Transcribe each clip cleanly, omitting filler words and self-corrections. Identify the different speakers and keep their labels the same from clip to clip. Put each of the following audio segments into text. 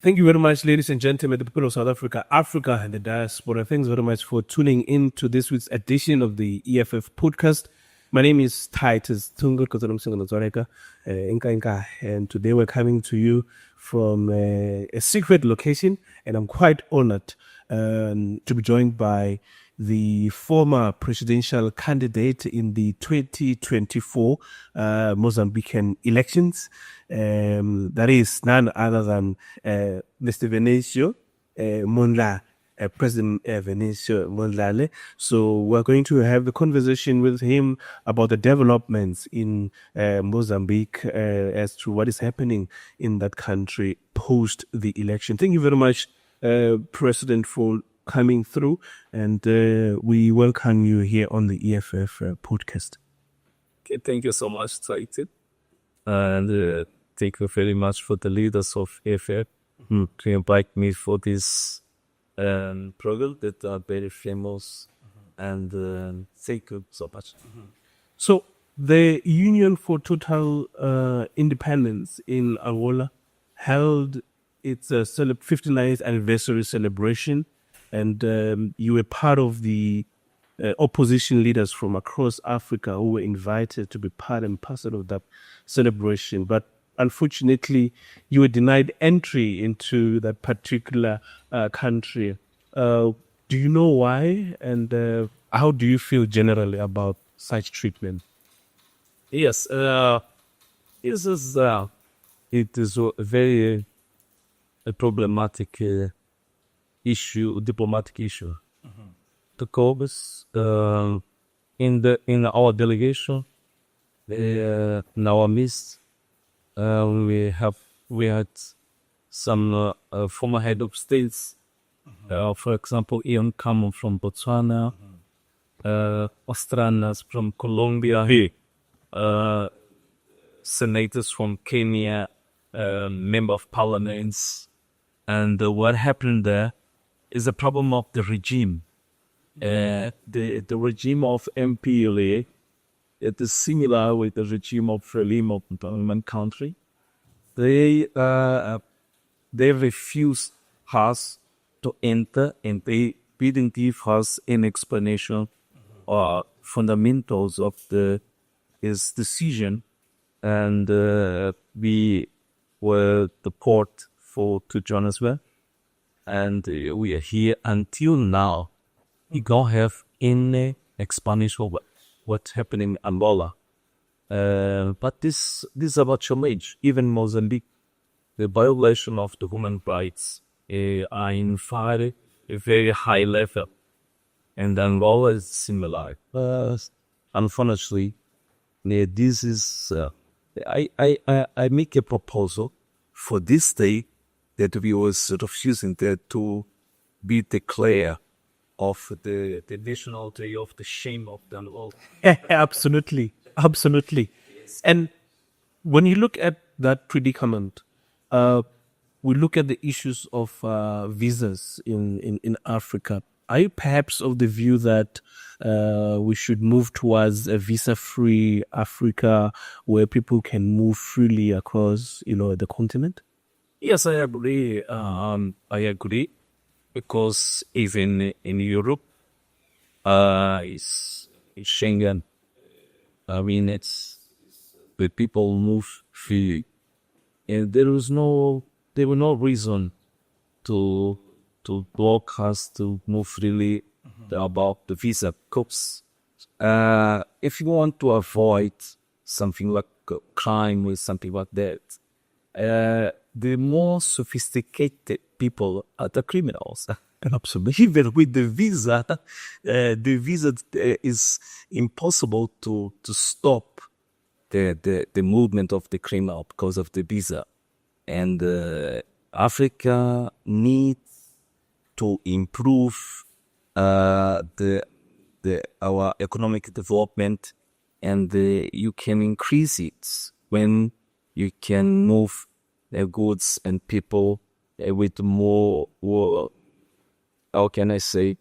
Speaker 1: Thank you very much, ladies and gentlemen, the people of South Africa, Africa and the diaspora. Thanks very much for tuning in to this week's edition of the EFF podcast. My name is Titus Tungut, and today we're coming to you from a secret location, and I'm quite honored to be joined by the former presidential candidate in the 2024 Mozambican elections. That is none other than Mr. Venâncio Mondlane, President Venâncio Mondlane. So we're going to have the conversation with him about the developments in Mozambique as to what is happening in that country post the election. Thank you very much, President, for coming through, and we welcome you here on the EFF podcast.
Speaker 2: Okay, thank you so much, Titus. And thank you very much for the leaders of EFF to invite me for this program that are very famous. And thank you so much.
Speaker 1: So the Union for Total Independence in Angola held its 59th anniversary celebration, and you were part of the opposition leaders from across Africa who were invited to be part and parcel of that celebration. But unfortunately, you were denied entry into that particular country. Do you know why? And how do you feel generally about such treatment?
Speaker 2: Yes, it is a very problematic issue, diplomatic issue. The caucus in our delegation, in our midst, we had some former head of states, for example, Ian Kamo from Botswana, Ostranas from Colombia, senators from Kenya, member of parliaments, and what happened there is a problem of the regime. The regime of MPLA, it is similar with the regime of Frelimo in country. They refused us to enter, and they didn't give us an explanation or fundamentals of his decision, and we were deported to Johannesburg, and we are here until now. We don't have any explanation of what's happening in Angola. But this is about your age. Even Mozambique, the violation of the human rights are in a very high level. And Angola is similar. Unfortunately, this is... I make a proposal for this day that we was refusing to be declared of the National Day of the Shame of the World.
Speaker 1: Absolutely. Yes. And when you look at that predicament, we look at the issues of visas in Africa. Are you perhaps of the view that we should move towards a visa-free Africa where people can move freely across, the continent?
Speaker 2: Yes, I agree. Because even in Europe, it's Schengen. I mean, the people move freely, and there was no reason to block us to move freely about the visa. Because if you want to avoid something like crime or something like that, the more sophisticated people are the criminals.
Speaker 1: Absolutely.
Speaker 2: Even with the visa is impossible to stop the movement of the criminal because of the visa. And Africa needs to improve our economic development, and you can increase it when you can move goods and people with more, how can I say,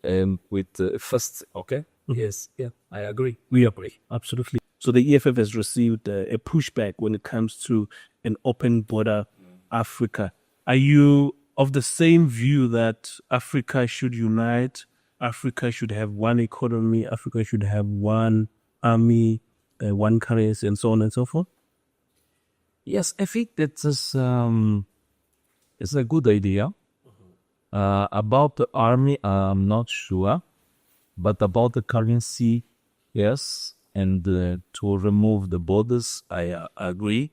Speaker 2: with first, okay? Yes, yeah, I agree.
Speaker 1: We agree, absolutely. So the EFF has received a pushback when it comes to an open border Africa. Are you of the same view that Africa should unite, Africa should have one economy, Africa should have one army, one currency, and so on and so forth?
Speaker 2: Yes, I think that is it's a good idea. About the army, I'm not sure, but about the currency, yes, and to remove the borders, I agree.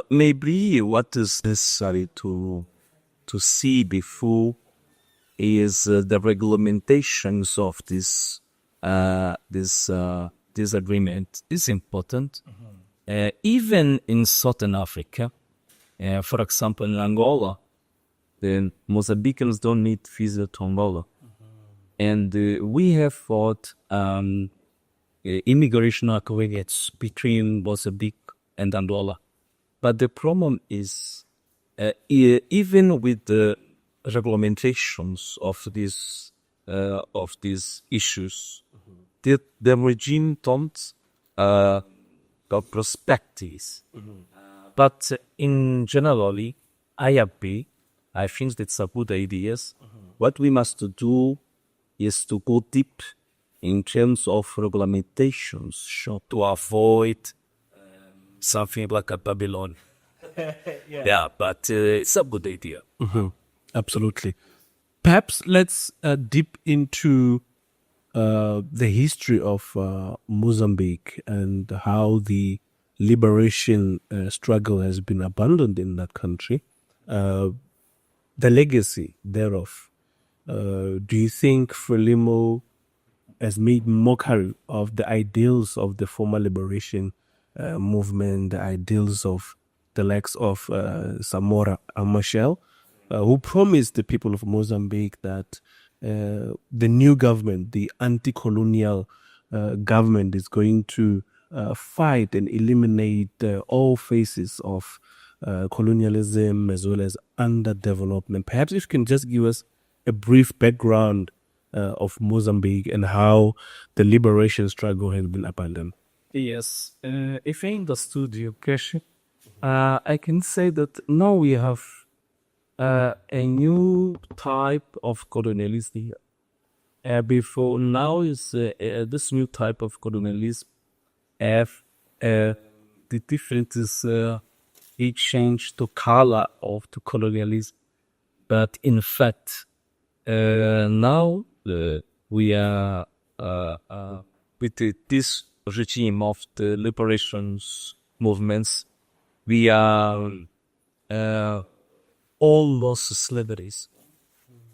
Speaker 2: Maybe what is necessary to see before is the regulamentations of this agreement is important. Even in Southern Africa, for example, in Angola, the Mozambicans don't need visa to Angola, and we have fought immigration agreements between Mozambique and Angola. But the problem is, even with the regulamentations of these issues, the regime don't got perspectives. But in generally, I agree. I think that's a good idea. What we must do is to go deep in terms of regulamentations to avoid something like a Babylon. Yeah, but it's a good idea.
Speaker 1: Absolutely. Perhaps let's dip into the history of Mozambique and how the liberation struggle has been abandoned in that country. The legacy thereof. Do you think Frelimo has made mockery of the ideals of the former liberation movement, the ideals of the likes of Samora Machel, who promised the people of Mozambique that the new government, the anti-colonial government, is going to fight and eliminate all phases of colonialism as well as underdevelopment. Perhaps if you can just give us a brief background of Mozambique and how the liberation struggle has been abandoned.
Speaker 2: Yes, if I understood your question, I can say that now we have a new type of colonialism. Before now is this new type of colonialism have the differences it changed the color of the colonialism, but in fact now we are with this regime of the liberations movements, we are almost slaveries,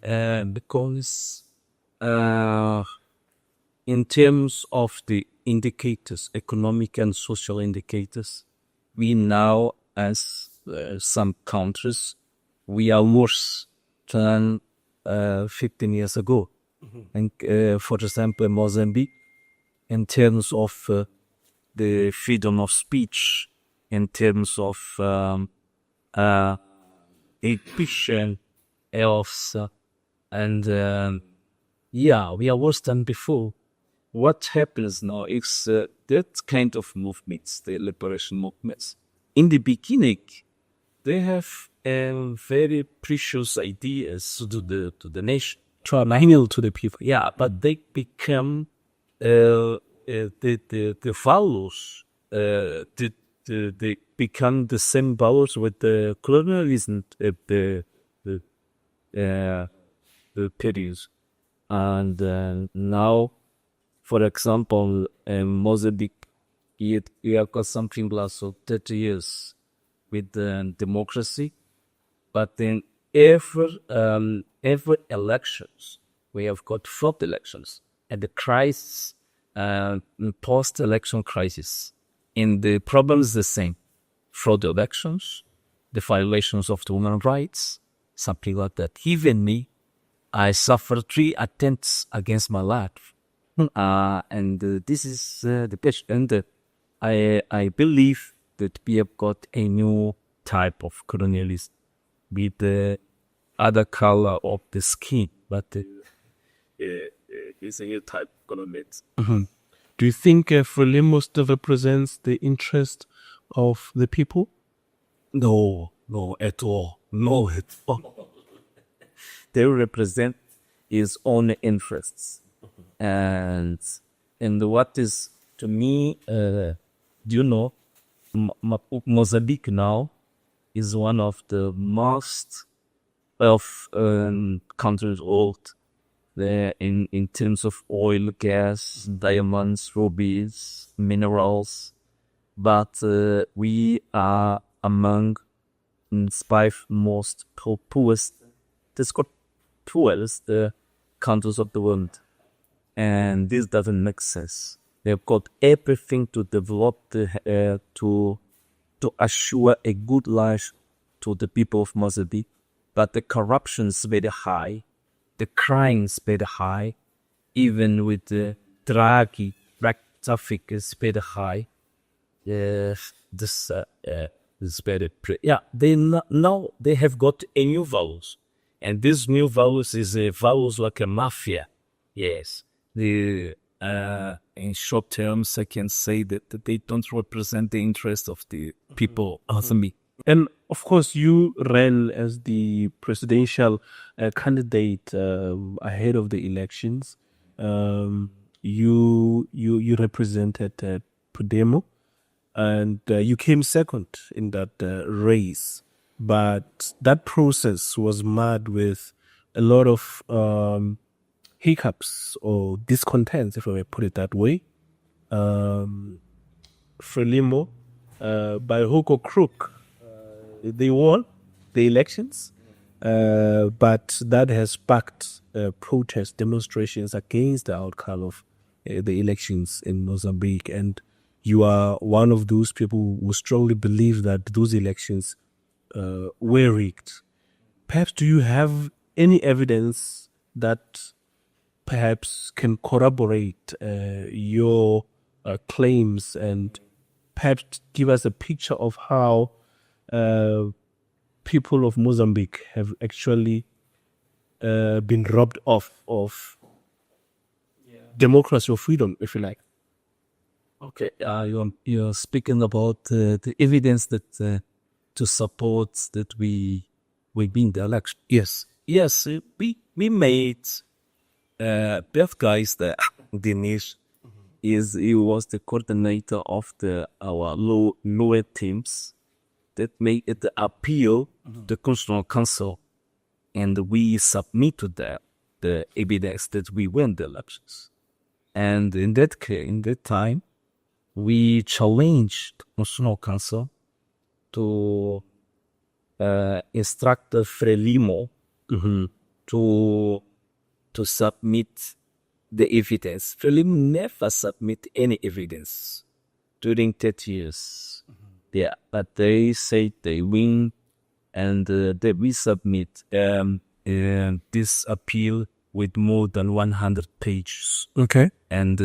Speaker 2: because in terms of the indicators, economic and social indicators, we now, as some countries, we are worse than 15 years ago. And for example, Mozambique, in terms of the freedom of speech, in terms of education, health, and yeah, we are worse than before. What happens now is that kind of movements, the liberation movements, in the beginning, they have very precious ideas to the nation,
Speaker 1: Triennial to the people.
Speaker 2: yeah, but they become the values. They become the same values with the colonialism, the periods, and now, for example, Mozambique, we have got something like 30 years with democracy, but then every elections, we have got fraud elections, and the crisis, post-election crisis, and the problem is the same: fraud elections, the violations of the human rights, something like that. Even me, I suffered 3 attempts against my life, and this is the pitch. And I believe that we have got a new type of colonialism with the other color of the skin, but it's a new type of colonialism.
Speaker 1: Do you think Frelimo still represents the interest of the people?
Speaker 2: No, at all. No, at all. They represent his own interests. And what is, to me, do you know, Moçambique now is one of the most wealth countries world there in terms of oil, gas, diamonds, rubies, minerals. But we are among the 5 most poorest countries of the world. And this doesn't make sense. They've got everything to develop, to assure a good life to the people of Mozambique. But the corruption is very high. The crime is very high. Even with the drug traffic is very high. This is very... now they have got a new values. And this new values is a values like a mafia. Yes. In short terms, I can say that they don't represent the interest of the people of me.
Speaker 1: And of course, you ran as the presidential candidate ahead of the elections. You represented Podemo, and you came second in that race. But that process was marred with a lot of hiccups or discontents, if I may put it that way. Frelimo, by hook or crook, they won the elections, but that has sparked protest demonstrations against the outcome of the elections in Mozambique. And you are one of those people who strongly believe that those elections were rigged. Perhaps do you have any evidence that perhaps can corroborate your claims, and perhaps give us a picture of how people of Mozambique have actually been robbed of democracy or freedom, if you like?
Speaker 2: Okay, you're speaking about the evidence that to support that we win the election.
Speaker 1: Yes.
Speaker 2: Yes, we made both guys there. Dinesh he was the coordinator of our lower teams that made it the appeal to the Constitutional Council, and we submitted the evidence that we won the elections. And in that time, we challenged the Constitutional Council to instruct the Frelimo to submit the evidence. Frelimo never submit any evidence during 30 years. Yeah, but they say they win, and that we submit this appeal with more than 100 pages.
Speaker 1: Okay.
Speaker 2: And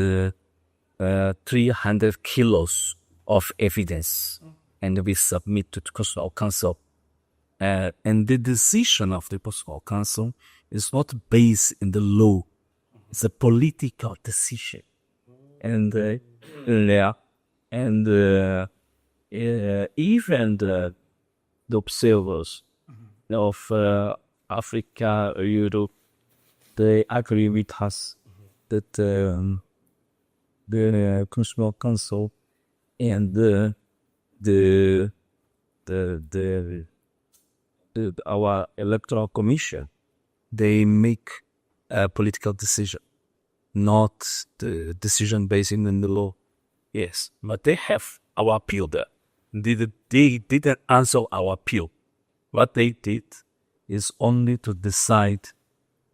Speaker 2: 300 kilos of evidence. And we submit to the Constitutional Council. And the decision of the Constitutional Council is not based in the law. It's a political decision. And even the observers of Africa, Europe, they agree with us that the Constitutional Council and our electoral commission, they make a political decision, not the decision based in the law. Yes, but they have our appeal there. They didn't answer our appeal. What they did is only to decide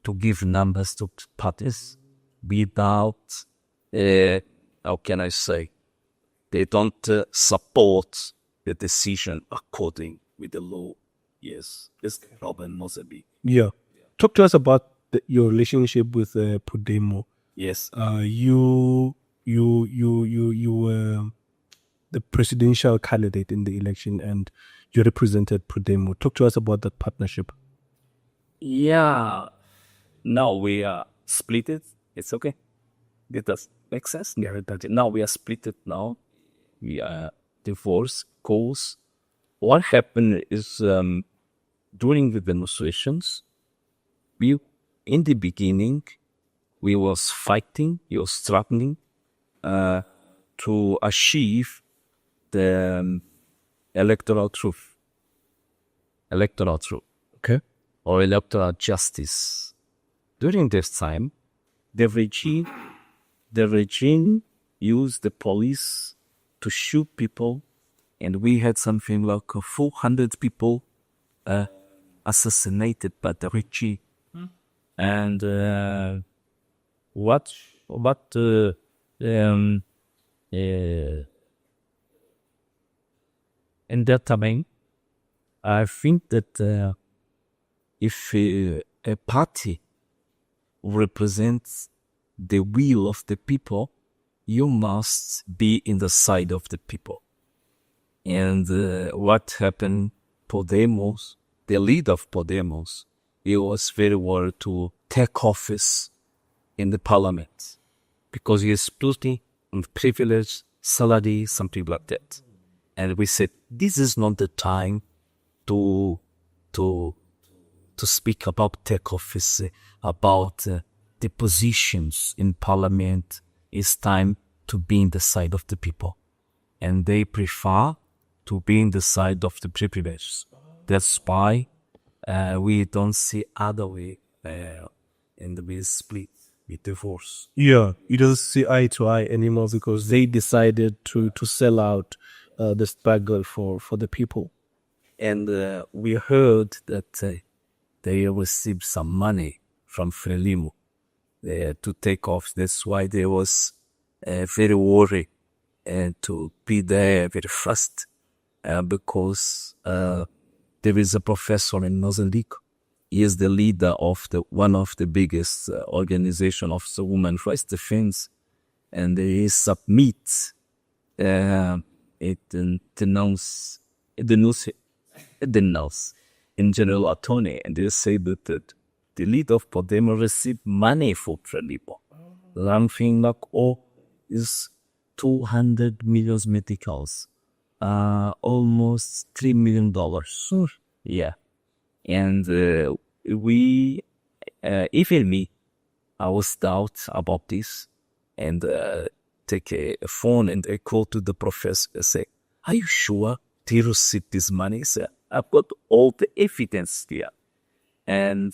Speaker 2: to give numbers to parties without, how can I say, they don't support the decision according with the law. Yes, it's the problem in Mozambique.
Speaker 1: Yeah. Talk to us about your relationship with Podemo.
Speaker 2: Yes.
Speaker 1: You were the presidential candidate in the election, and you represented Podemo. Talk to us about that partnership.
Speaker 2: Yeah. Now we are split. It's okay. It does make sense. Yeah, now we are split now. We are divorced, course. What happened is during the demonstrations, in the beginning, we was fighting, we was struggling to achieve the electoral truth,
Speaker 1: Okay.
Speaker 2: or electoral justice. During this time, the regime used the police to shoot people, and we had something like 400 people assassinated by the regime. And in that time, I think that if a party represents the will of the people, you must be in the side of the people. And what happened, Podemos, the leader of Podemos, he was very worried to take office in the parliament because he is plenty of privilege, salary, something like that. And we said, this is not the time to speak about take office, about the positions in parliament. It's time to be in the side of the people. And they prefer to be in the side of the privileged. That's why we don't see other way and we split, we divorce.
Speaker 1: Yeah, it doesn't see eye to eye anymore because they decided to sell out the struggle for the people.
Speaker 2: And we heard that they received some money from Frelimo to take off. That's why they was very worried to be there very fast because there is a professor in Moçambique. He is the leader of one of the biggest organization of the women rights defense, and he submits it denounce in general attorney, and they say that the leader of Podemos received money for Frelimo. Something like is 200 million meticals, almost $3 million. Yeah. And we, even me, I was doubt about this, and take a phone and I call to the professor and say, are you sure they received this money? He said, I've got all the evidence here. And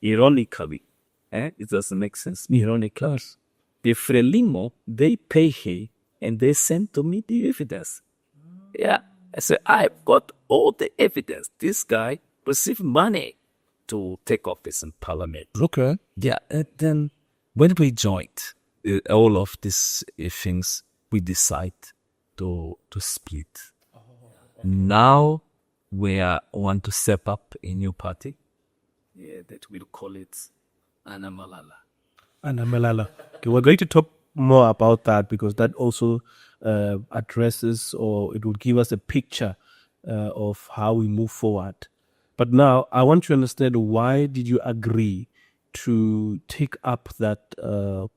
Speaker 2: ironically, it doesn't make sense, ironically, the Frelimo, they pay him and they send to me the evidence. Yeah, I said, I've got all the evidence. This guy received money to take office in parliament.
Speaker 1: Okay.
Speaker 2: Yeah, and then when we joined all of these things, we decide to split. Now we want to set up a new party that we'll call it Anamalala.
Speaker 1: Anamalala. Okay, we're going to talk more about that because that also addresses, or it will give us a picture of how we move forward. But now I want to understand, why did you agree to take up that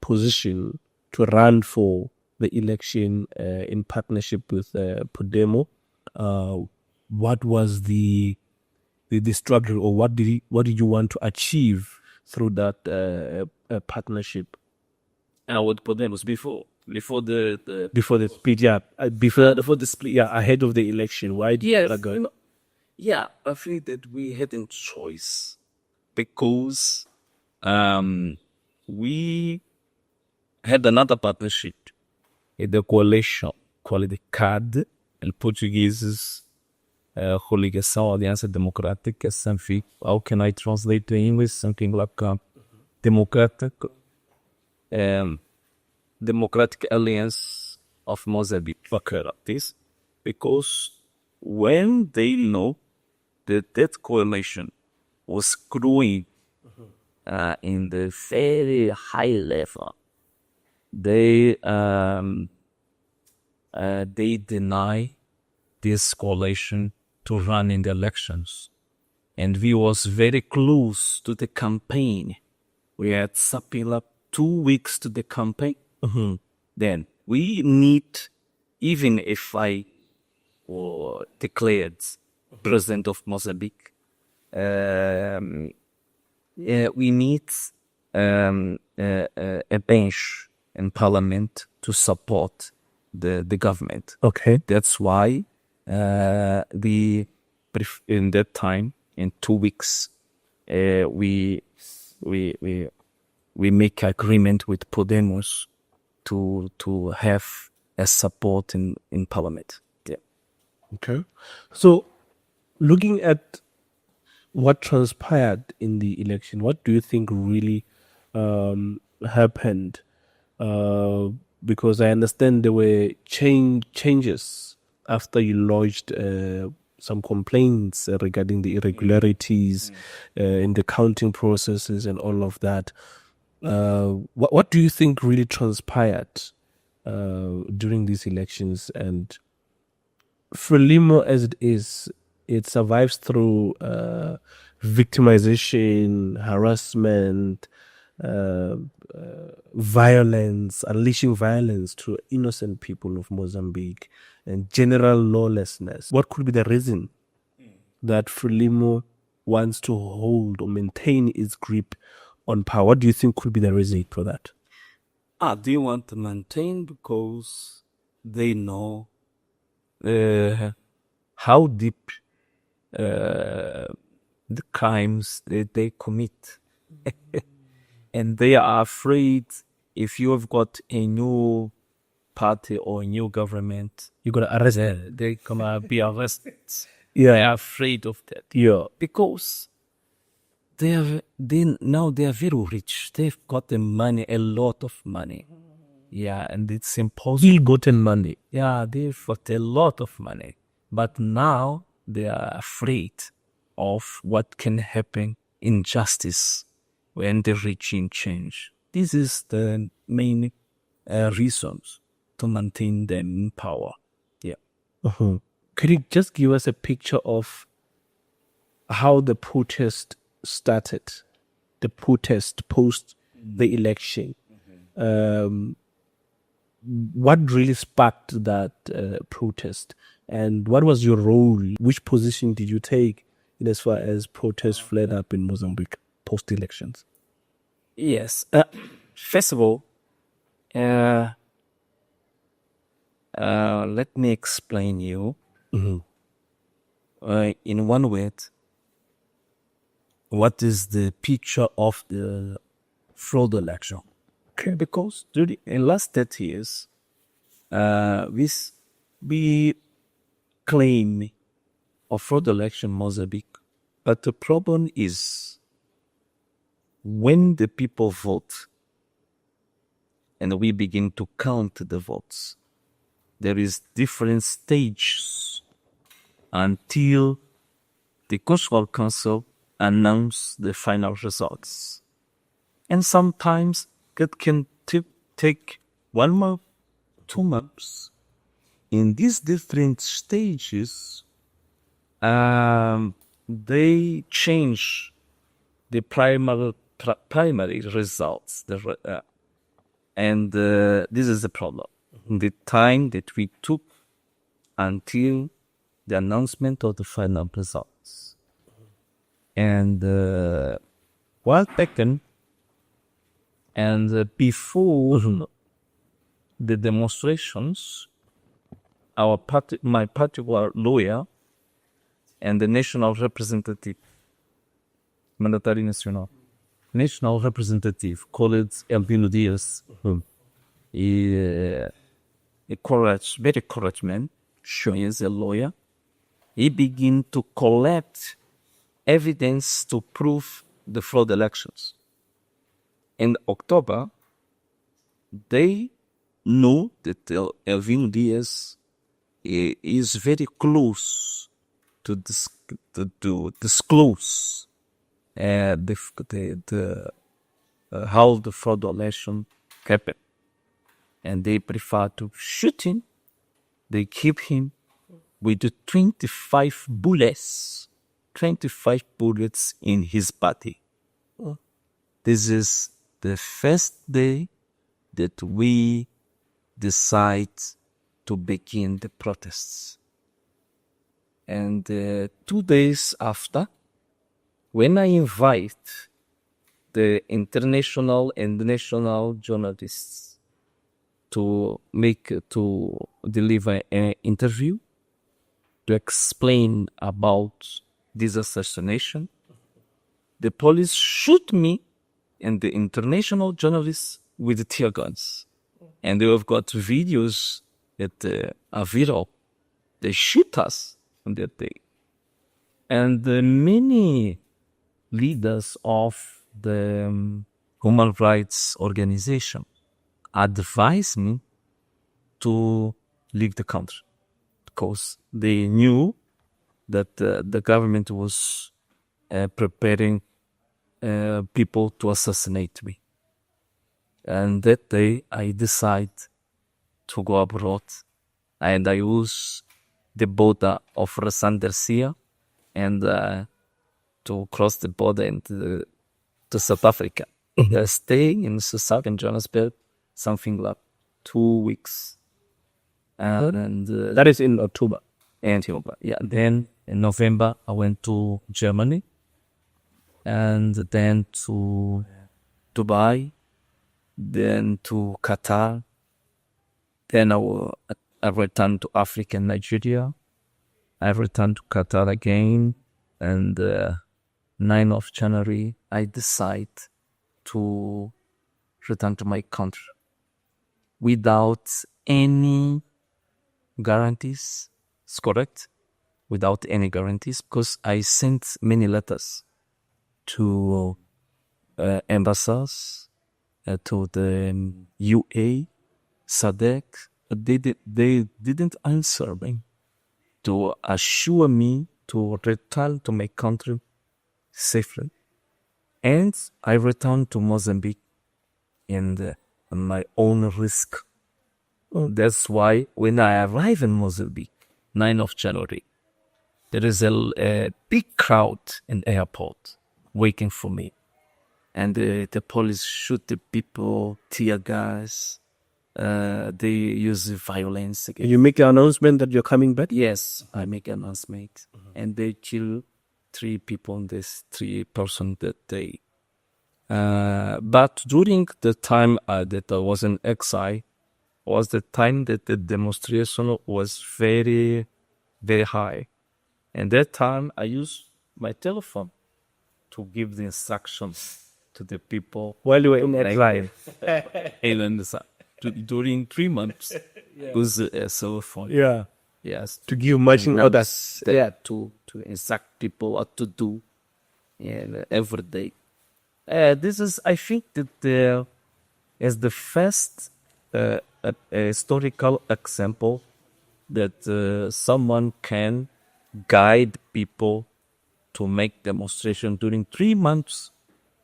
Speaker 1: position to run for the election in partnership with Podemos? What was the struggle, or what did you want to achieve through that partnership?
Speaker 2: With Podemos before
Speaker 1: the split, yeah, before the split, yeah, ahead of the election. Why did that go?
Speaker 2: Yeah, I feel that we had a choice because we had another partnership in the coalition called the CAD, in Portuguese, Coligação Aliança Democrática, something. How can I translate to English? Something like Democratic Alliance of Moçambique. This, because when they know that coalition was growing in the very high level, they deny this coalition to run in the elections, and we was very close to the campaign. We had something like 2 weeks to the campaign. Then we need, even if I declared president of Moçambique, we need a bench in parliament to support the government.
Speaker 1: Okay.
Speaker 2: That's why in that time, in 2 weeks, we make agreement with Podemos to have a support in parliament. Yeah.
Speaker 1: Okay. So, looking at what transpired in the election, what do you think really happened? Because I understand there were changes after you lodged some complaints regarding the irregularities in the counting processes and all of that. What do you think really transpired during these elections? And Frelimo, as it is, it survives through victimization, harassment, violence, unleashing violence to innocent people of Mozambique, and general lawlessness. What could be the reason that Frelimo wants to hold or maintain its grip on power? What do you think could be the reason for that?
Speaker 2: They want to maintain because they know how deep the crimes that they commit. And they are afraid if you have got a new party or a new government,
Speaker 1: You got to arrest them.
Speaker 2: they're gonna be arrested.
Speaker 1: Yeah.
Speaker 2: They are afraid of that.
Speaker 1: Yeah.
Speaker 2: Because now they are very rich. They've got the money, a lot of money. Yeah, and it's impossible.
Speaker 1: Ill-gotten money.
Speaker 2: Yeah, they've got a lot of money. But now they are afraid of what can happen, injustice, when the regime change. This is the main reasons to maintain them in power. Yeah.
Speaker 1: Could you just give us a picture of how the protest started? The protest post the election. What really sparked that protest? And what was your role? Which position did you take in as far as protests flared up in Mozambique post-elections?
Speaker 2: Yes. First of all, let me explain you in one word what is the picture of the fraud election.
Speaker 1: Okay.
Speaker 2: Because in last 30 years, we claim a fraud election in Mozambique, but the problem is when the people vote and we begin to count the votes, there is different stages until the Constitutional Council announce the final results. And sometimes it can take 1 month, 2 months. In these different stages, they change the primary results. And this is the problem. The time that we took until the announcement of the final results. And while taken, and before the demonstrations, my particular lawyer and the national representative, mandatory national representative, called 𝐧𝐜𝐢𝐨, very courage man, he is a lawyer. He began to collect evidence to prove the fraud elections. In October, they know that 𝐧𝐜𝐢𝐨 is very close to disclose how the fraud election happened. And they prefer to shoot him. They keep him with 25 bullets in his body. This is the first day that we decide to begin the protests. And 2 days after, when I invite the international and national journalists to deliver an interview to explain about this assassination, the police shoot me and the international journalists with tear guns. And they have got videos that are viral. They shoot us on that day. And many leaders of the human rights organization advised me to leave the country because they knew that the government was preparing people to assassinate me. And that day I decided to go abroad, and I used the border of 𝐧𝐜𝐢𝐨 and to cross the border into to South Africa. I stay in southern Johannesburg something like 2 weeks. And
Speaker 1: That is in October.
Speaker 2: Yeah. Then in November, I went to Germany, and then to Dubai, then to Qatar. Then I returned to Africa and Nigeria. I returned to Qatar again, and 9th of January, I decide to return to my country without any guarantees. It's correct, without any guarantees, because I sent many letters to embassies, to the UA, SADC. They didn't answer me to assure me to return to my country safely. And I returned to Mozambique on my own risk. That's why when I arrive in Mozambique, 9th of January, there is a big crowd in the airport waiting for me. And the police shoot the people, tear gas. They use violence against.
Speaker 1: You make the announcement that you're coming back?
Speaker 2: Yes, I make an announcement. And they kill 3 people in this 3 person that day. But during the time that I was in exile, was the time that the demonstration was very, very high. And that time I used my telephone to give the instructions to the people
Speaker 1: While you were in exile.
Speaker 2: And during 3 months, it was a cell phone.
Speaker 1: Yeah.
Speaker 2: Yes.
Speaker 1: To give marching orders.
Speaker 2: Yeah, to instruct people what to do every day. This is, I think, that as the first historical example that someone can guide people to make demonstration during 3 months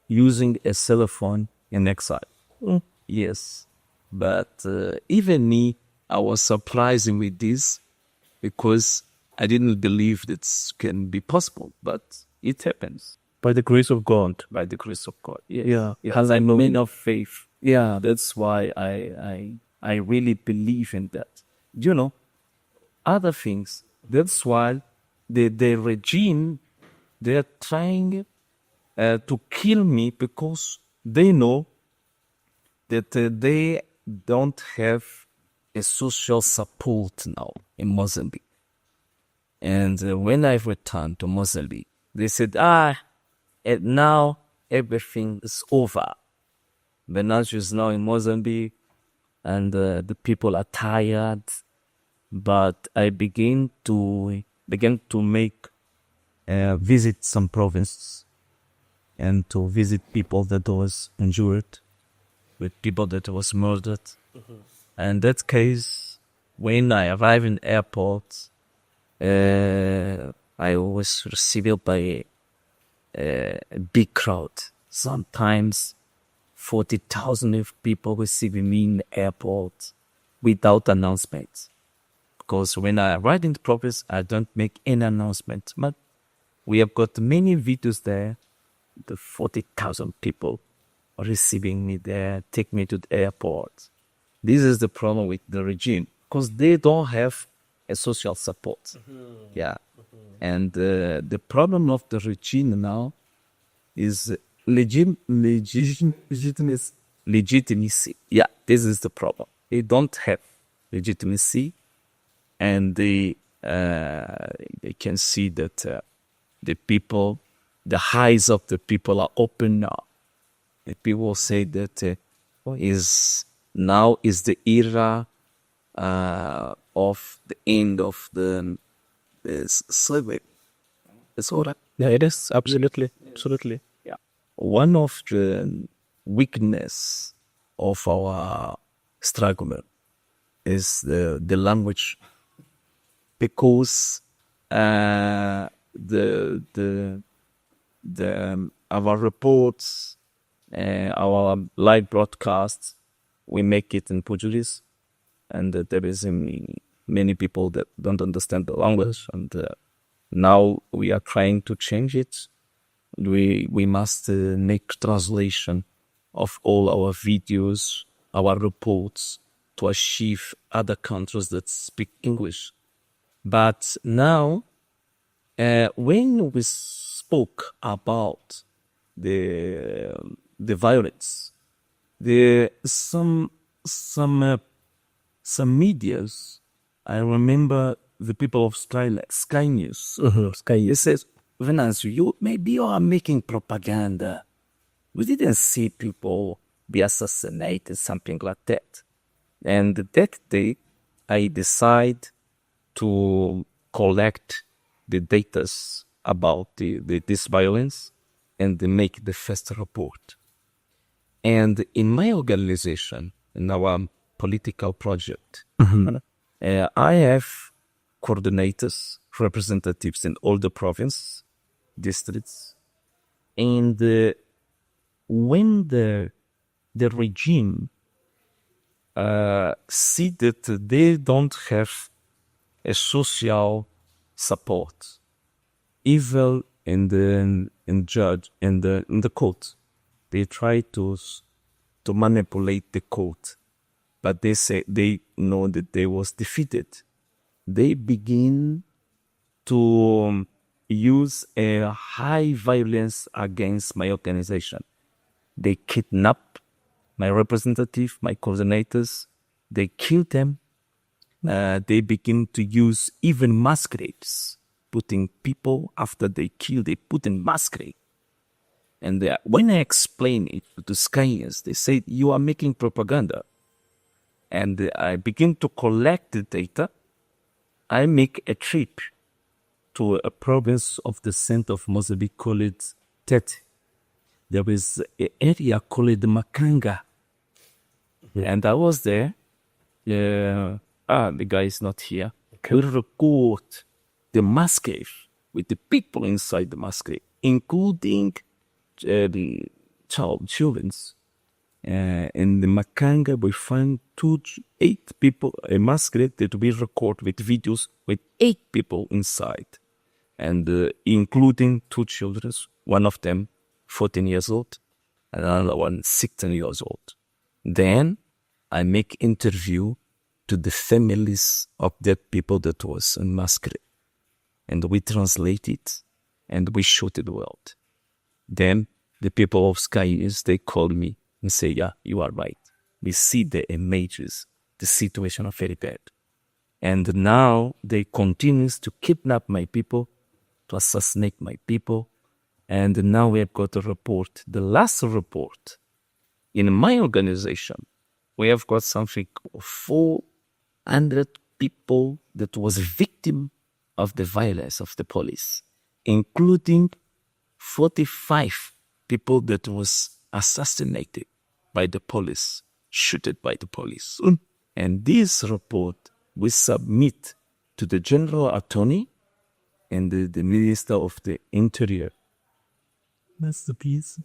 Speaker 2: using a cell phone in exile. Yes. But even me, I was surprised with this because I didn't believe it can be possible, but it happens.
Speaker 1: By the grace of God.
Speaker 2: By the grace of God. Yes.
Speaker 1: Yeah.
Speaker 2: Because I'm a man of faith. Yeah. That's why I really believe in that. You know, other things. That's why the regime, they're trying to kill me because they know that they don't have a social support now in Mozambique. And when I returned to Mozambique, they said, and now everything is over. Venâncio is now in Mozambique, and the people are tired. But I began to make visit some provinces and to visit people that was injured, with people that was murdered. And that case, when I arrived in the airport, I was received by a big crowd. Sometimes 40,000 people receiving me in the airport without announcement. Because when I arrived in the province, I don't make any announcement. But we have got many videos there. The 40,000 people receiving me there, take me to the airport. This is the problem with the regime, because they don't have a social support. Yeah. And the problem of the regime now, is legitimacy. Yeah, this is the problem. They don't have legitimacy, and they can see that the people, the eyes of the people are open now. The people say that now is the era of the end of the slavery. That's all right.
Speaker 1: Yeah, it is. Absolutely. Absolutely.
Speaker 2: Yeah. One of the weakness of our struggle is the language, because our reports, our live broadcasts, we make it in Portuguese, and there is many people that don't understand the language, and now we are trying to change it. We must make translation of all our videos, our reports, to achieve other countries that speak English. But now, when we spoke about the violence, some medias, I remember the people of Sky News.
Speaker 1: Sky
Speaker 2: It says, Venâncio, you are making propaganda. We didn't see people be assassinated, something like that. And that day, I decided to collect the data about this violence and make the first report. And in my organization, in our political project, I have coordinators, representatives in all the province, districts, and when the regime see that they don't have a social support, even in the court, they try to manipulate the court, but they say they know that they was defeated. They begin to use a high violence against my organization. They kidnap my representative, my coordinators. They kill them. They begin to use even masquerades, putting people after they kill, they put in masquerade. And when I explain it to Sky News, they say, you are making propaganda. And I begin to collect the data. I make a trip to a province of the center of Moçambique called Tete. There is an area called Makanga. And I was there. The guy is not here. We record the masquerade with the people inside the masquerade, including the children. In the Makanga, we find 8 people, a masquerade that we record with videos with 8 people inside, and including 2 children, one of them 14 years old, and another one 16 years old. Then I make interview to the families of that people that was in masquerade, and we translate it, and we show to the world. Then the people of Sky News, they call me and say, yeah, you are right. We see the images, the situation are very bad. And now they continue to kidnap my people, to assassinate my people. And now we have got a report, the last report. In my organization, we have got something 400 people that was victim of the violence of the police, including 45 people that was assassinated by the police, shooted by the police. And this report we submit to the General Attorney and the Minister of the Interior. That's the piece.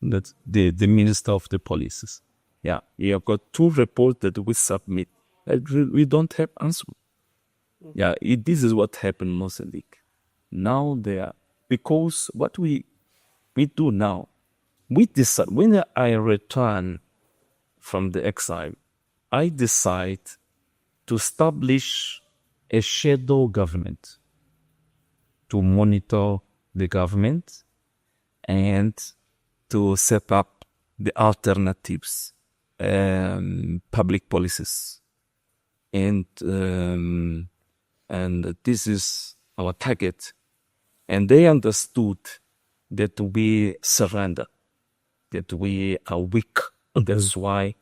Speaker 2: That's the Minister of the Police. Yeah, you have got 2 reports that we submit. We don't have answer. Yeah, this is what happened in Moçambique. Now because what we do now, we decide, when I return from the exile, I decide to establish a shadow government to monitor the government and to set up the alternatives, public policies. And this is our target. And they understood that we surrender, that we are weak. That's why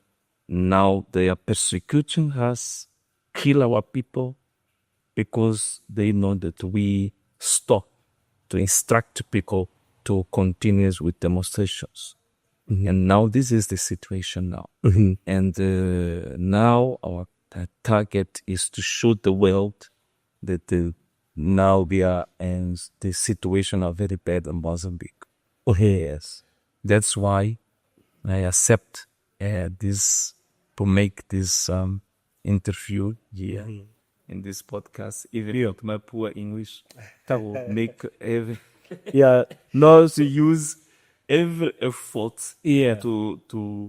Speaker 2: now they are persecuting us, kill our people, because they know that we stop to instruct people to continue with demonstrations. And now this is the situation now. And now our target is to show the world that now we are in the situation are very bad in Mozambique. Yes. That's why I accept this to make this interview here in this podcast. Even with my poor English, that will make every to use every effort to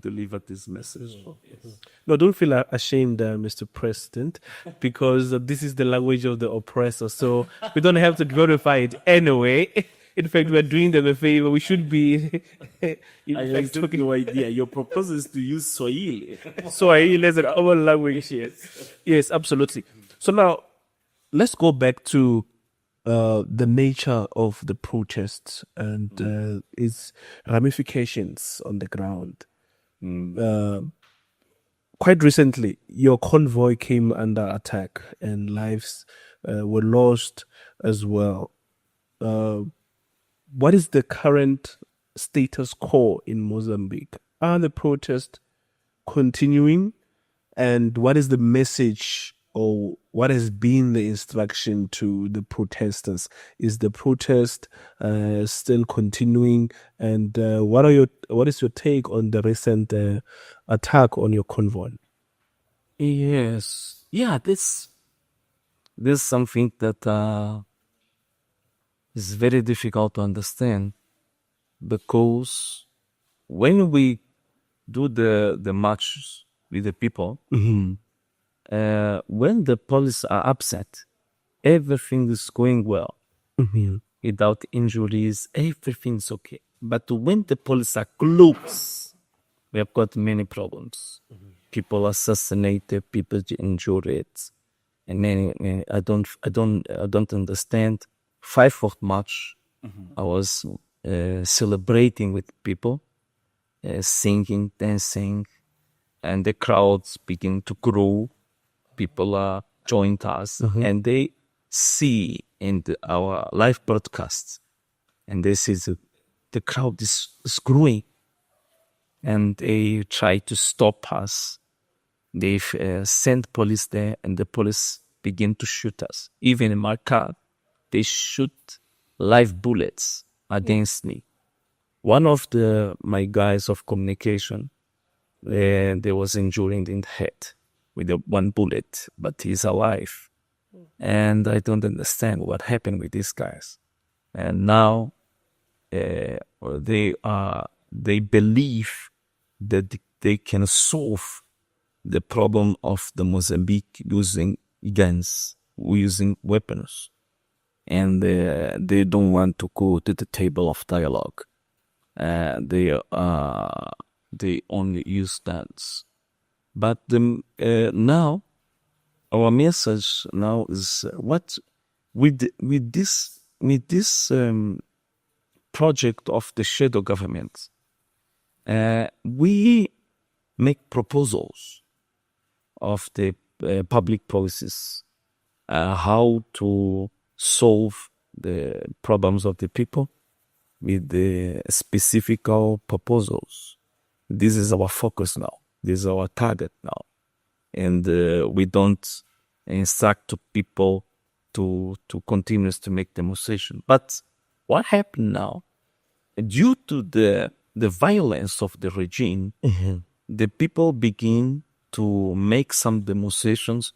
Speaker 2: deliver this message.
Speaker 1: No, don't feel ashamed, Mr. President, because this is the language of the oppressor. So we don't have to glorify it anyway. In fact, we're doing them a favor. We should be.
Speaker 2: I have no idea. Your proposal is to use Swahili.
Speaker 1: Swahili as an our language. Yes, absolutely. So now, let's go back to the nature of the protests and its ramifications on the ground. Quite recently, your convoy came under attack and lives were lost as well. What is the current status quo in Mozambique? Are the protests continuing? And what is the message, or what has been the instruction to the protesters? Is the protest still continuing? And what is your take on the recent attack on your convoy?
Speaker 2: Yes. Yeah, this is something that is very difficult to understand, because when we do the marches with the people, when the police are upset, everything is going well. Without injuries, everything's okay. But when the police are close, we have got many problems. People assassinated, people injured, and then I don't understand. 5th of March, I was celebrating with people, singing, dancing, and the crowds begin to grow. People joined us, and they see in our live broadcasts, and they see the crowd is growing, and they try to stop us. They sent police there, and the police begin to shoot us. Even in my car, they shoot live bullets against me. One of my guys of communication, they was injured in the head with one bullet, but he's alive. And I don't understand what happened with these guys. And now they believe that they can solve the problem of the Mozambique using guns, using weapons. And they don't want to go to the table of dialogue. They only use guns. But now, our message now is what with this project of the shadow government, we make proposals of the public policies, how to solve the problems of the people with the specific proposals. This is our focus now. This is our target now. And we don't instruct people to continue to make demonstration. But what happened now, due to the violence of the regime, the people begin to make some demonstrations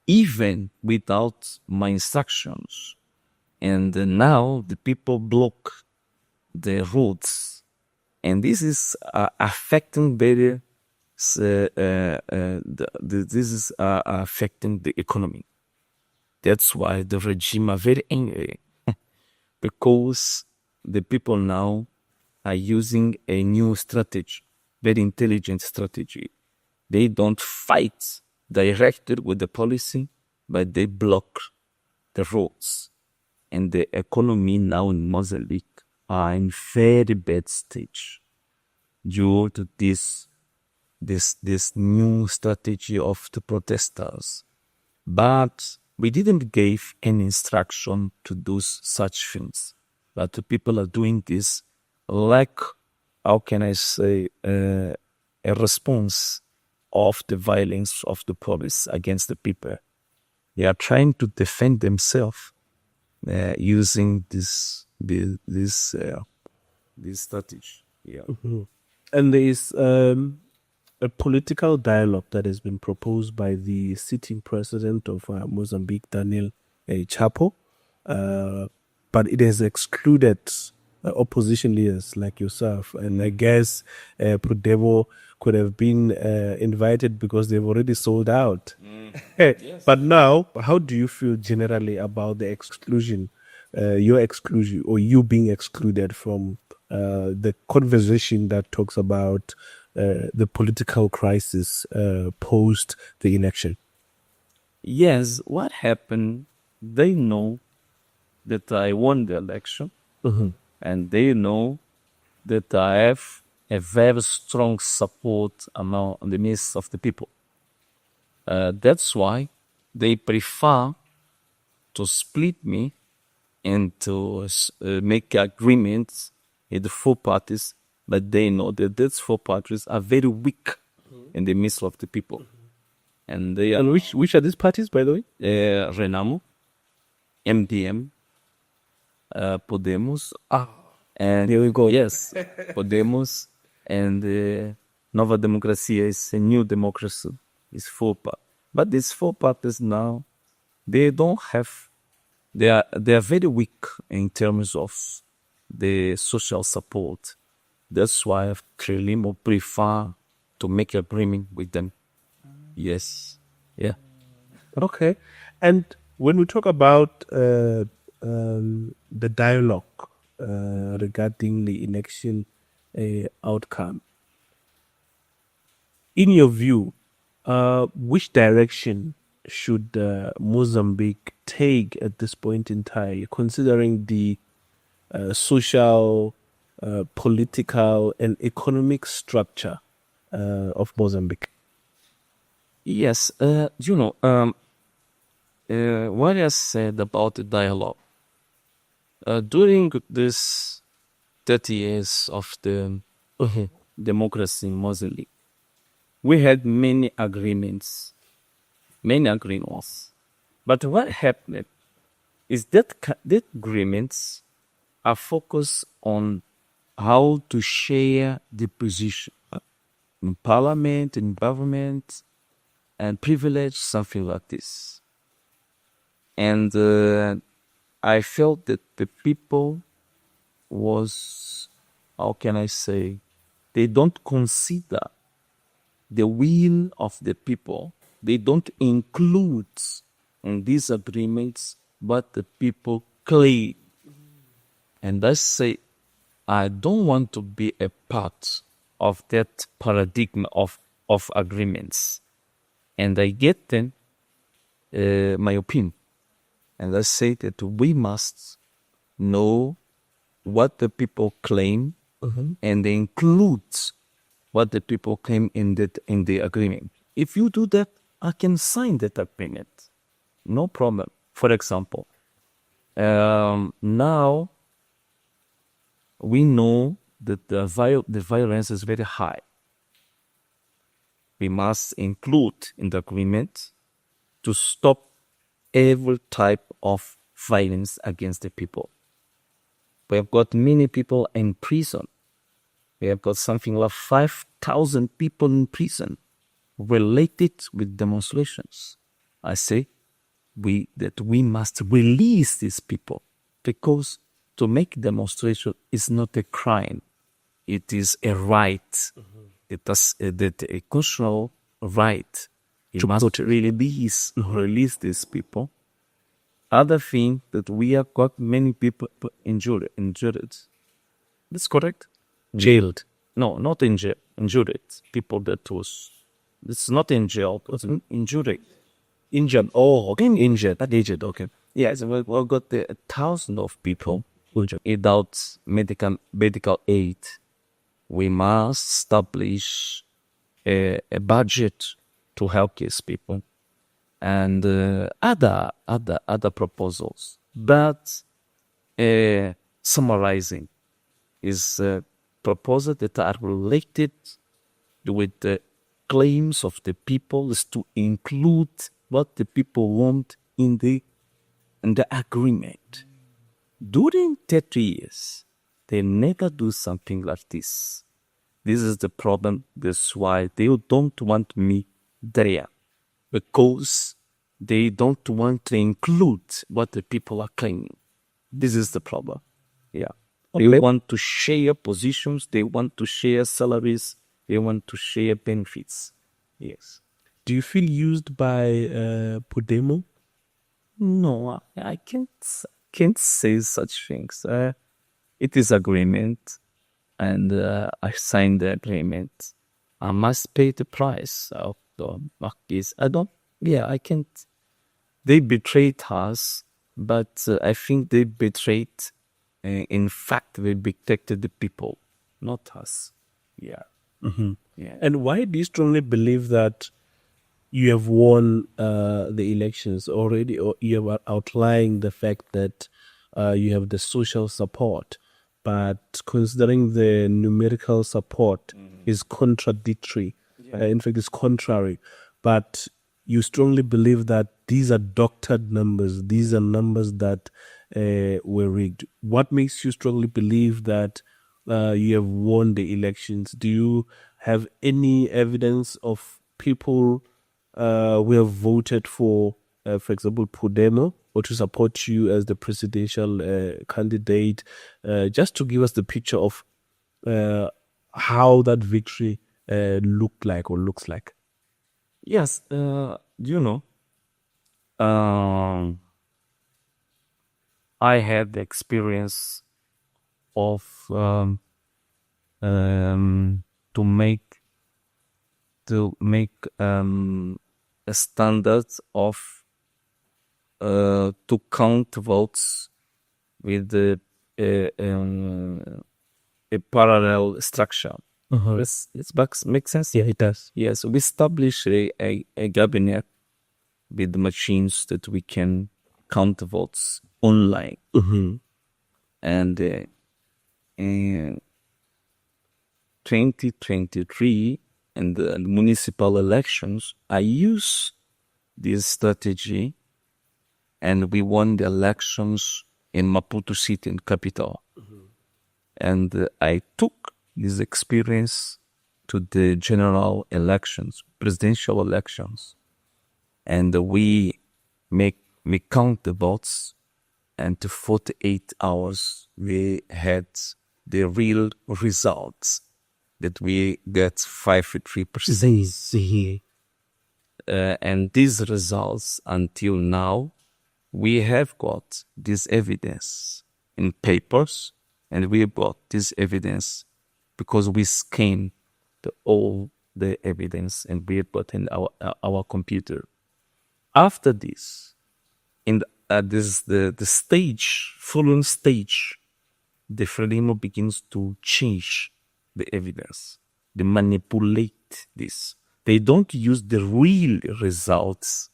Speaker 2: even without my instructions. And now the people block the roads. And this is affecting very affecting the economy. That's why the regime are very angry because the people now are using a new strategy, very intelligent strategy. They don't fight directly with the policy, but they block the roads. And the economy now in Mozambique are in very bad stage due to this new strategy of the protesters. But we didn't give any instruction to do such things. But the people are doing this like, how can I say, a response of the violence of the police against the people. They are trying to defend themselves using this strategy. Yeah.
Speaker 1: Mm-hmm. And there is a political dialogue that has been proposed by the sitting president of Mozambique, 𝐧𝐜𝐢𝐨, but it has excluded opposition leaders like yourself. And I guess Prudevo could have been invited because they've already sold out. Yes. But now, how do you feel generally about the exclusion, your exclusion, or you being excluded from the conversation that talks about the political crisis post the election?
Speaker 2: Yes, what happened, they know that I won the election, and they know that I have a very strong support among the midst of the people. That's why they prefer to split me and to make agreements with the four parties, but they know that these four parties are very weak in the midst of the people. And they are.
Speaker 1: And which are these parties, by the way?
Speaker 2: Renamo, MDM, Podemos. And
Speaker 1: here we go.
Speaker 2: Yes, Podemos and Nova Democracia is a new democracy. It's four parties. But these four parties now, they don't have. They are very weak in terms of the social support. That's why Frelimo prefer to make agreement with them. Yes. Yeah.
Speaker 1: Okay. And when we talk about the dialogue regarding the election outcome, in your view, which direction should Mozambique take at this point in time, considering the social, political, and economic structure of Mozambique?
Speaker 2: Yes, what I said about the dialogue, during this 30 years of the democracy in Mozambique, we had many agreements. But what happened is that the agreements are focused on how to share the position in parliament, in government, and privilege, something like this. And I felt that the people was, how can I say, they don't consider the will of the people. They don't include in these agreements what the people claim. And I say, I don't want to be a part of that paradigm of agreements. And I get then my opinion. And I say that we must know what the people claim and include what the people claim in the agreement. If you do that, I can sign that agreement. No problem. For example, now we know that the violence is very high. We must include in the agreement to stop every type of violence against the people. We have got many people in prison. We have got something like 5,000 people in prison related with demonstrations. I say that we must release these people, because to make demonstration is not a crime. It is a right. It is a constitutional right. You must really release these people. Other thing that we have got many people injured. That's correct.
Speaker 1: Jailed.
Speaker 2: No, not in jail. Injured. People that was. It's not in jail. It was injured.
Speaker 1: Injured. Oh, okay. Injured. Not injured. Okay.
Speaker 2: Yes, we got the 1,000 of people without medical aid. We must establish a budget to help these people and other proposals. But summarizing is proposals that are related with the claims of the people is to include what the people want in the agreement. During 30 years, they never do something like this. This is the problem. That's why they don't want me there. Because they don't want to include what the people are claiming. This is the problem. Yeah.
Speaker 1: Okay.
Speaker 2: They want to share positions. They want to share salaries. They want to share benefits. Yes.
Speaker 1: Do you feel used by Podemo?
Speaker 2: No, I can't say such things. It is agreement, and I signed the agreement. I must pay the price of the markets. I can't. They betrayed us, but I think they betrayed. In fact, they betrayed the people, not us. Yeah.
Speaker 1: Mm-hmm.
Speaker 2: Yeah.
Speaker 1: And why do you strongly believe that you have won the elections already, or you are outlining the fact that you have the social support, but considering the numerical support is contradictory, in fact, it's contrary, but you strongly believe that these are doctored numbers, these are numbers that were rigged. What makes you strongly believe that you have won the elections? Do you have any evidence of people who have voted for example, Podemo, or to support you as the presidential candidate, just to give us the picture of how that victory looked like or looks like?
Speaker 2: Yes, I had the experience of to make a standard of to count votes with a parallel structure. It makes sense.
Speaker 1: Yeah, it does.
Speaker 2: Yes, we established a cabinet with machines that we can count the votes online.
Speaker 1: Mm-hmm.
Speaker 2: And in 2023, in the municipal elections, I used this strategy, and we won the elections in Maputo City, in capital. Mm-hmm. And I took this experience to the general elections, presidential elections, and we count the votes, and to 48 hours we had the real results that we get 53%. And these results, until now, we have got this evidence in papers, and we have got this evidence because we scanned all the evidence and we have got in our computer. After this, this the stage, following stage, the Frelimo begins to change the evidence. They manipulate this. They don't use the real results.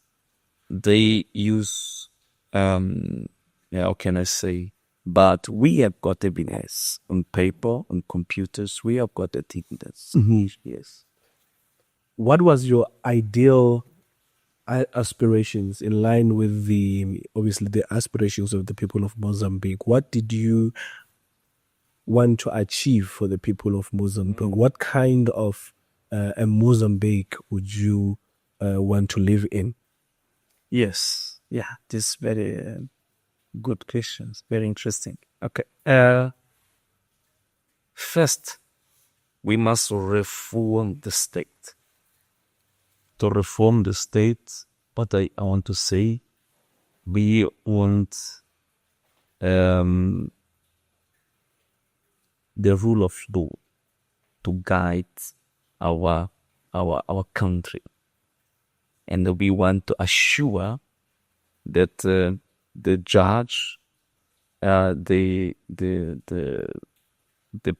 Speaker 2: They use, how can I say? But we have got evidence on paper, on computers. We have got evidence.
Speaker 1: Mm-hmm.
Speaker 2: Yes.
Speaker 1: What was your ideal aspirations in line with obviously the aspirations of the people of Mozambique? What did you want to achieve for the people of Mozambique? Mm-hmm. What kind of a Mozambique would you want to live in?
Speaker 2: Yes. Yeah, this is very good questions. Very interesting. Okay. First, we must reform the state. To reform the state, what I want to say, we want the rule of law to guide our country, and we want to assure that the judge, the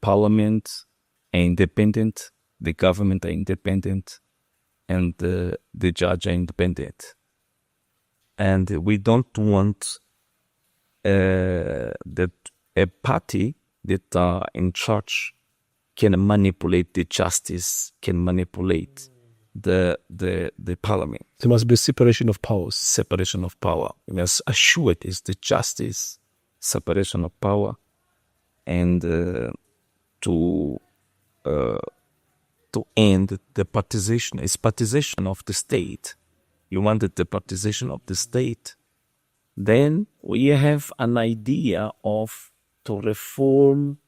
Speaker 2: parliament are independent, the government are independent, and the judge are independent. And we don't want that a party that are in charge can manipulate the justice, can manipulate the parliament.
Speaker 1: There must be separation of powers.
Speaker 2: Separation of power. We must assure it is the justice, separation of power, and to end the partition. It's partition of the state. You wanted the partition of the state. Then we have an idea of to reform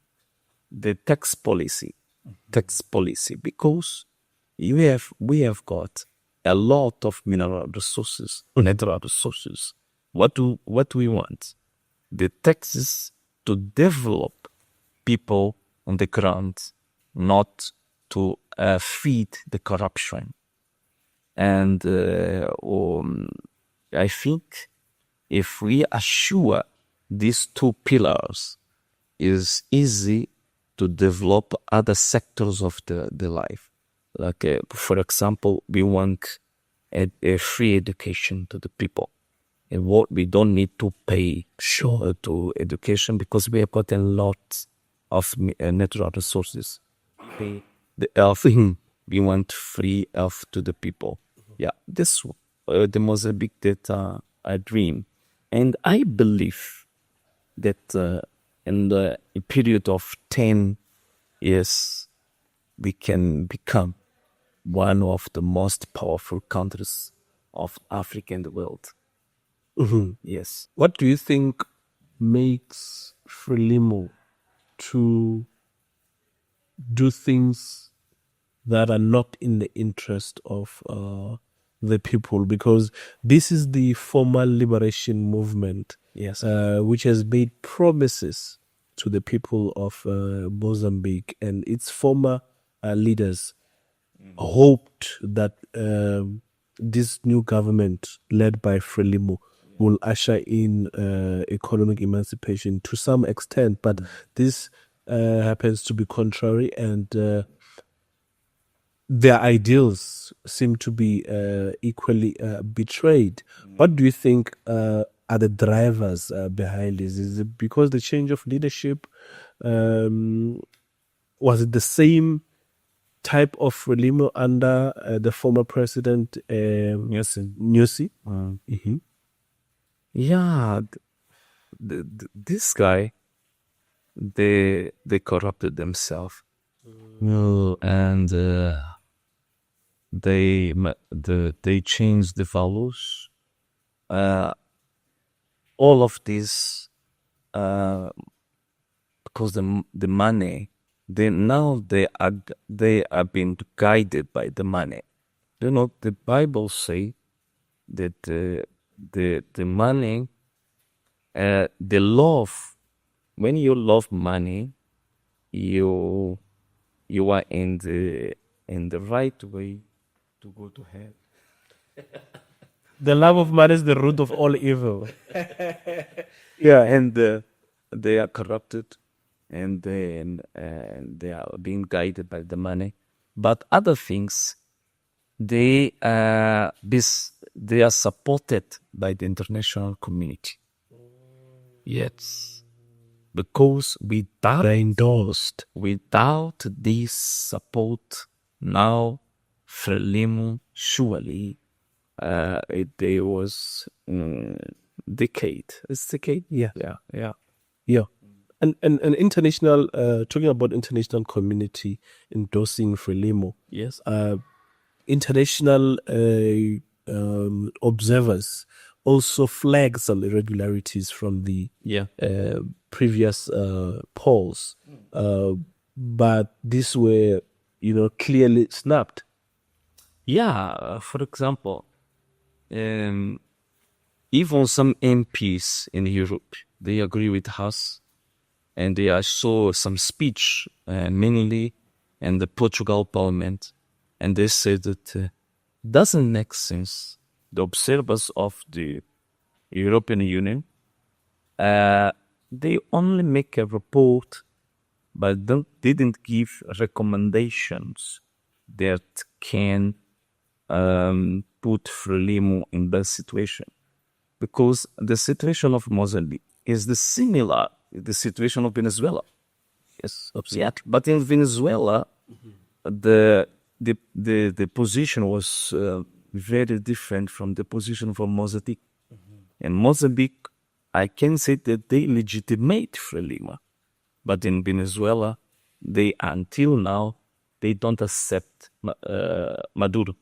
Speaker 2: the tax policy, because we have got a lot of mineral resources, natural resources. What do we want? The taxes to develop people on the ground, not to feed the corruption. And I think if we assure these two pillars, it's easy to develop other sectors of the life. Like, for example, we want a free education to the people. And what we don't need to pay to education, because we have got a lot of natural resources. Pay the health. We want free health to the people. Yeah, this the Mozambique that I dream. And I believe that in the period of 10 years, we can become one of the most powerful countries of Africa and the world.
Speaker 1: Mm-hmm.
Speaker 2: Yes.
Speaker 1: What do you think makes Frelimo to do things that are not in the interest of the people? Because this is the former liberation movement,
Speaker 2: Yes.
Speaker 1: which has made promises to the people of Mozambique, and its former leaders hoped that this new government led by Frelimo will usher in economic emancipation to some extent, but this happens to be contrary, and their ideals seem to be equally betrayed. What do you think are the drivers behind this? Is it because the change of leadership? Was it the same type of Frelimo under the former president Nyusi?
Speaker 2: Mm-hmm. Yeah, this guy, they corrupted themselves, and they changed the values. All of this, because the money, they are being guided by the money. You know, the Bible say that the money, the love. When you love money, you are in the right way to go to hell.
Speaker 1: The love of money is the root of all evil.
Speaker 2: Yeah, and they are corrupted, and they are being guided by the money. But other things, they are supported by the international community. Yes, because without this support, now Frelimo surely it was decade. It's decade.
Speaker 1: Yeah.
Speaker 2: Yeah.
Speaker 1: And international, talking about international community endorsing Frelimo.
Speaker 2: Yes.
Speaker 1: International observers also flag some irregularities from the previous polls, but these were, clearly snapped.
Speaker 2: Yeah, for example, even some MPs in Europe, they agree with us and I saw some speech, mainly in the Portugal Parliament, and they said that doesn't make sense. The observers of the European Union, they only make a report, but didn't give recommendations that can put Frelimo in that situation. Because the situation of Mozambique is similar to the situation of Venezuela. Yes, absolutely. But in Venezuela, the position was very different from the position for Mozambique. In Mozambique, I can say that they legitimate Frelimo, but in Venezuela, until now they don't accept Maduro.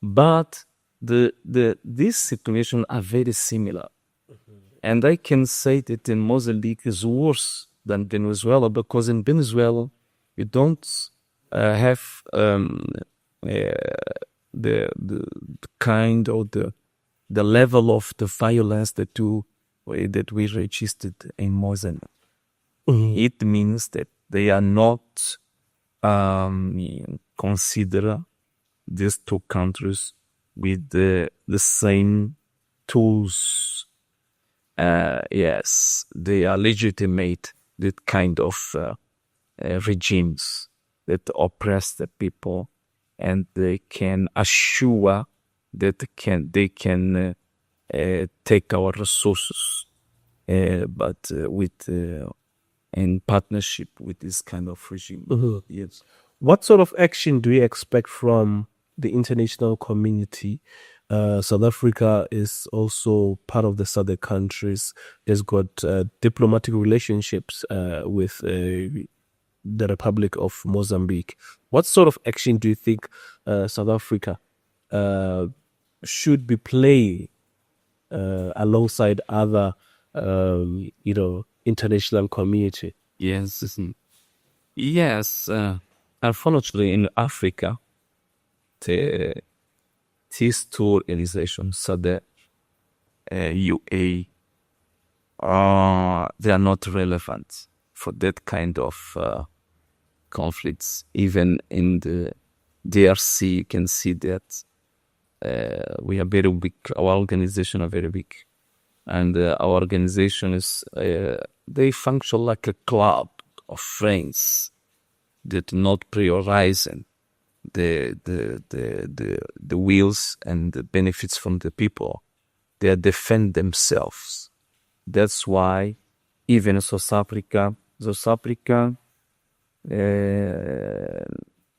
Speaker 2: But these situations are very similar. And I can say that in Mozambique is worse than Venezuela, because in Venezuela you don't have the kind or the level of the violence that we registered in Mozambique. It means that they are not consider these two countries with the same tools. Yes, they are legitimate that kind of regimes that oppress the people, and they can assure that they can take our resources, but with in partnership with this kind of regime. Yes.
Speaker 1: What sort of action do you expect from the international community? South Africa is also part of the SADC countries. It's got diplomatic relationships with the Republic of Mozambique. What sort of action do you think South Africa should be playing alongside other, international community?
Speaker 2: Yes. Yes. Unfortunately, in Africa, these two organizations, SADC, UA, they are not relevant for that kind of conflicts. Even in the DRC, you can see that we are very big. Our organization are very big, and our organization is they function like a club of friends that not prioritizing the wills and the benefits from the people. They defend themselves. That's why even South Africa,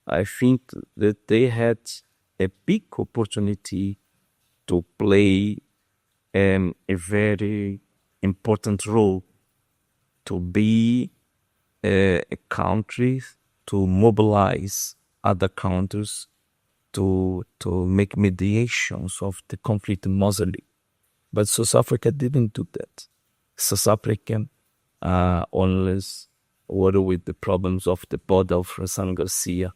Speaker 2: I think that they had a big opportunity to play a very important role, to be a country to mobilize other countries to make mediations of the conflict in Mozambique. But South Africa didn't do that. South Africa always were with the problems of the border of 𝐧𝐜𝐤𝐳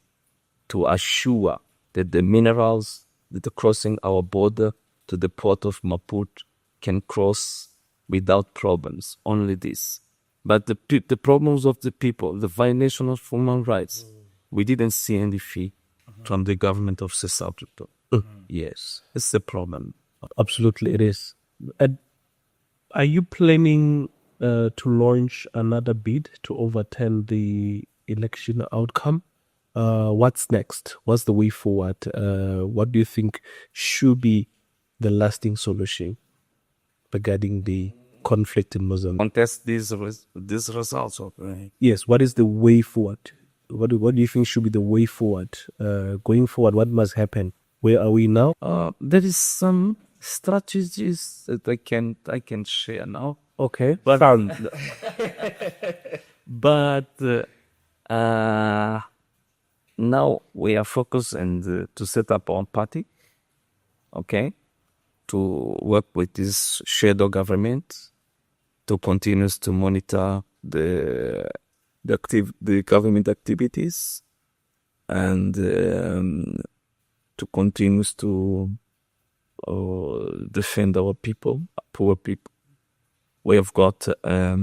Speaker 2: to assure that the minerals that are crossing our border to the port of Maputo can cross without problems. Only this. But the problems of the people, the violation of human rights, we didn't see any fee from the government of South Africa. Yes, it's the problem.
Speaker 1: Absolutely, it is. And are you planning to launch another bid to overturn the election outcome? What's next? What's the way forward? What do you think should be the lasting solution regarding the conflict in Mozambique?
Speaker 2: Contest these results. Okay.
Speaker 1: Yes, what is the way forward? What do you think should be the way forward? Going forward, what must happen? Where are we now?
Speaker 2: There is some strategies that I can share now.
Speaker 1: Okay.
Speaker 2: But now we are focused and to set up our party, okay, to work with this shadow government, to continue to monitor the government activities, and to continue to defend our people, poor people. We have got a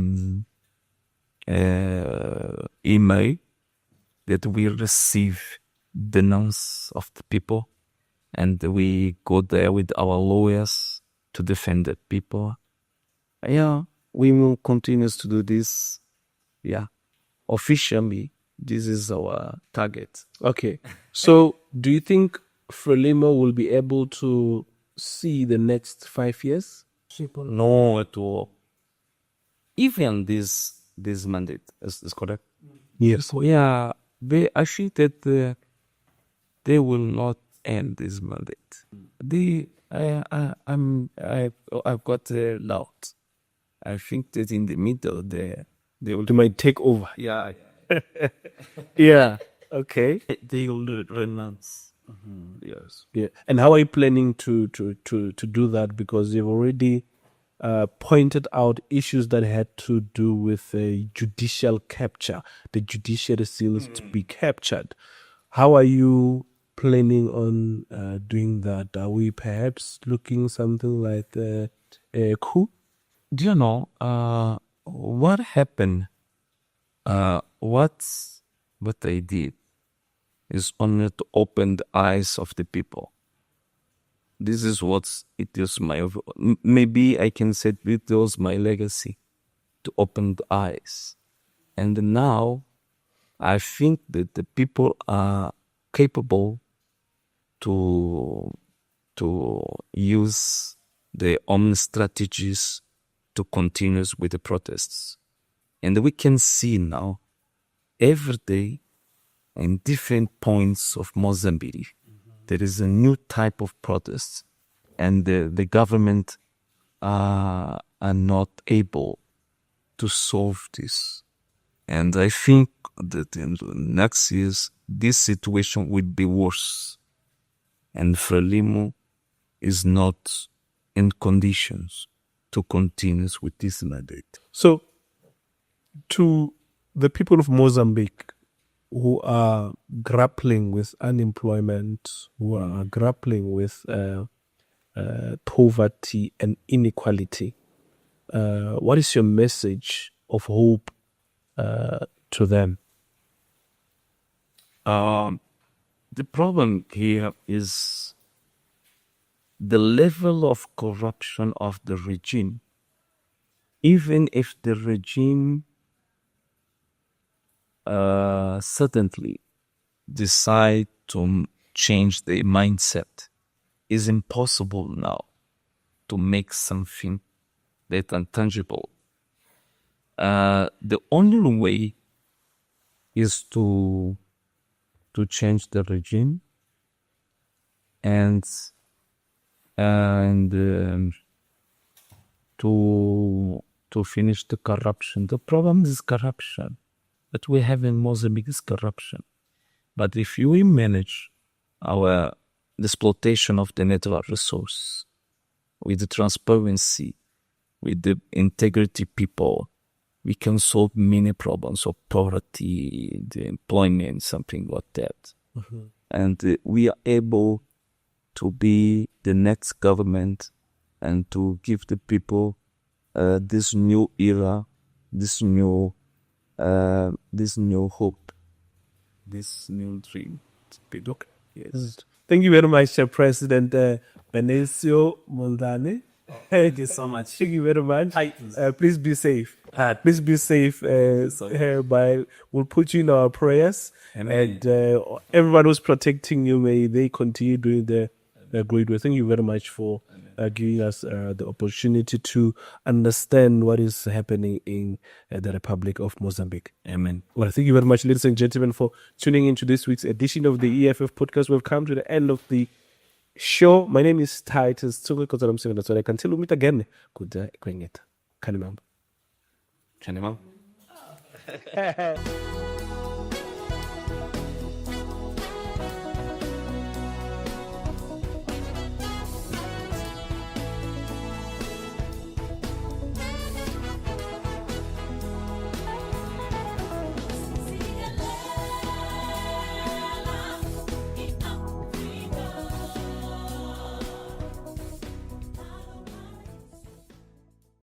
Speaker 2: email that we receive the names of the people, and we go there with our lawyers to defend the people. Yeah, we will continue to do this. Yeah, officially, this is our target.
Speaker 1: Okay. So, do you think Frelimo will be able to see the next 5 years?
Speaker 2: No, at all. Even this mandate is correct.
Speaker 1: Yes.
Speaker 2: Yeah, I think that they will not end this mandate. I've got a doubt. I think that in the middle they
Speaker 1: might take over.
Speaker 2: Yeah.
Speaker 1: Yeah. Okay.
Speaker 2: They will renounce. Yes.
Speaker 1: Yeah. And how are you planning to do that? Because you've already pointed out issues that had to do with judicial capture. The judiciary still is to be captured. How are you planning on doing that? Are we perhaps looking something like a coup?
Speaker 2: Do you know what happened? What I did is only to open the eyes of the people. This is what it is maybe I can say it was my legacy, to open the eyes. And now I think that the people are capable to use their own strategies to continue with the protests. And we can see now every day in different points of Mozambique, there is a new type of protest, and the government are not able to solve this. And I think that in the next years, this situation will be worse. And Frelimo is not in conditions to continue with this mandate.
Speaker 1: So, to the people of Mozambique who are grappling with unemployment, who are grappling with poverty and inequality, what is your message of hope to them?
Speaker 2: The problem here is the level of corruption of the regime. Even if the regime suddenly decide to change their mindset, it's impossible now to make something that intangible. The only way is to change the regime and to finish the corruption. The problem is corruption. What we have in Mozambique is corruption. But if we manage the exploitation of the natural resource with the transparency, with the integrity people, we can solve many problems of poverty, the employment, something like that. Mm-hmm. And we are able to be the next government and to give the people this new era, this new hope, this new dream.
Speaker 1: Yes. Thank you very much, President Venâncio Mondlane.
Speaker 2: Thank you so much.
Speaker 1: Thank you very much.
Speaker 2: Hi.
Speaker 1: Please be safe. Please be safe. We'll put you in our prayers. Amen. And everyone who's protecting you, may they continue doing the great work. Thank you very much for giving us the opportunity to understand what is happening in the Republic of Mozambique.
Speaker 2: Amen.
Speaker 1: Well, thank you very much, ladies and gentlemen, for tuning into this week's edition of the EFF podcast. We've come to the end of the show. My name is Titus 𝐧𝐚. I can tell you meet again. Good. Kanimam.